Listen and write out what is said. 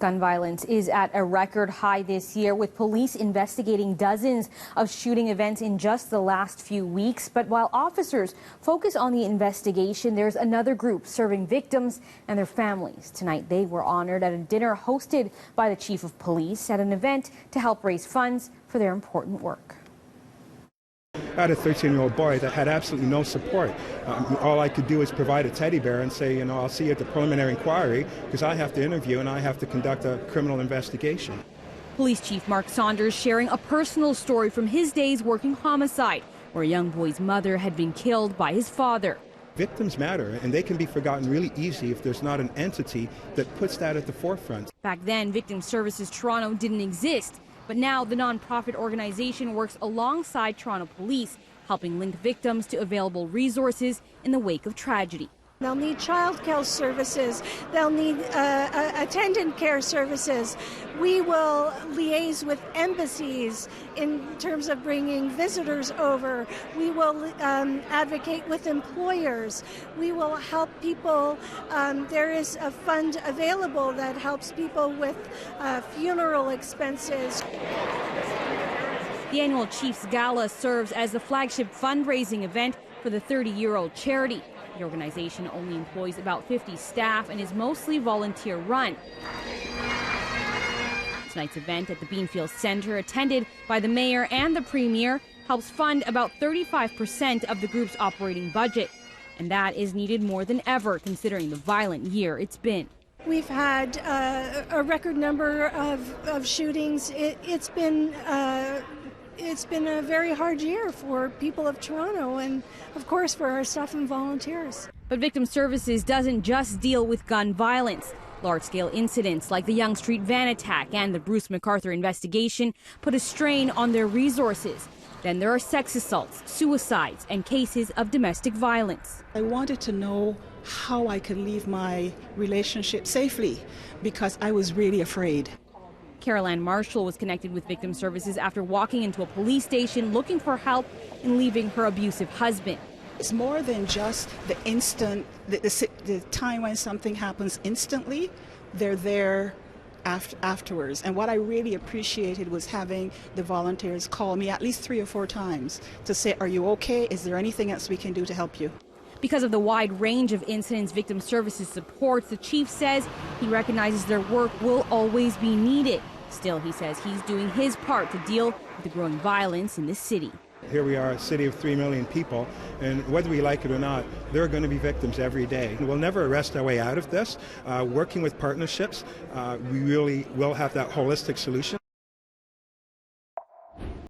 Gun violence is at a record high this year, with police investigating dozens of shooting events in just the last few weeks. But while officers focus on the investigation, there's another group serving victims and their families. Tonight, they were honored at a dinner hosted by the chief of police at an event to help raise funds for their important work. I had a 13-year-old boy that had absolutely no support. All I could do is provide a teddy bear and say, I'll see you at the preliminary inquiry, because I have to interview and I have to conduct a criminal investigation. Police Chief Mark Saunders sharing a personal story from his days working homicide, where a young boy's mother had been killed by his father. Victims matter, and they can be forgotten really easy if there's not an entity that puts that at the forefront. Back then, Victim Services Toronto didn't exist. But now the nonprofit organization works alongside Toronto Police, helping link victims to available resources in the wake of tragedy. They'll need child care services. They'll need attendant care services. We will liaise with embassies in terms of bringing visitors over. We will advocate with employers. We will help people. There is a fund available that helps people with funeral expenses. The annual Chiefs Gala serves as the flagship fundraising event for the 30-year-old charity. The organization only employs about 50 staff and is mostly volunteer-run. Tonight's event at the Beanfield Center, attended by the mayor and the premier, helps fund about 35% of the group's operating budget. And that is needed more than ever, considering the violent year it's been. We've had a record number of shootings. It's been a very hard year for people of Toronto and, of course, for our staff and volunteers. But Victim Services doesn't just deal with gun violence. Large-scale incidents like the Yonge Street van attack and the Bruce MacArthur investigation put a strain on their resources. Then there are sex assaults, suicides, and cases of domestic violence. I wanted to know how I could leave my relationship safely because I was really afraid. Carol Ann Marshall was connected with Victim Services after walking into a police station looking for help in leaving her abusive husband. It's more than just the instant, the time when something happens instantly. They're there afterwards. And what I really appreciated was having the volunteers call me at least 3 or 4 times to say, "Are you okay? Is there anything else we can do to help you?" Because of the wide range of incidents Victim Services supports, the chief says he recognizes their work will always be needed. Still, he says he's doing his part to deal with the growing violence in this city. Here we are, a city of 3 million people, and whether we like it or not, there are going to be victims every day. We'll never arrest our way out of this. Working with partnerships, we really will have that holistic solution.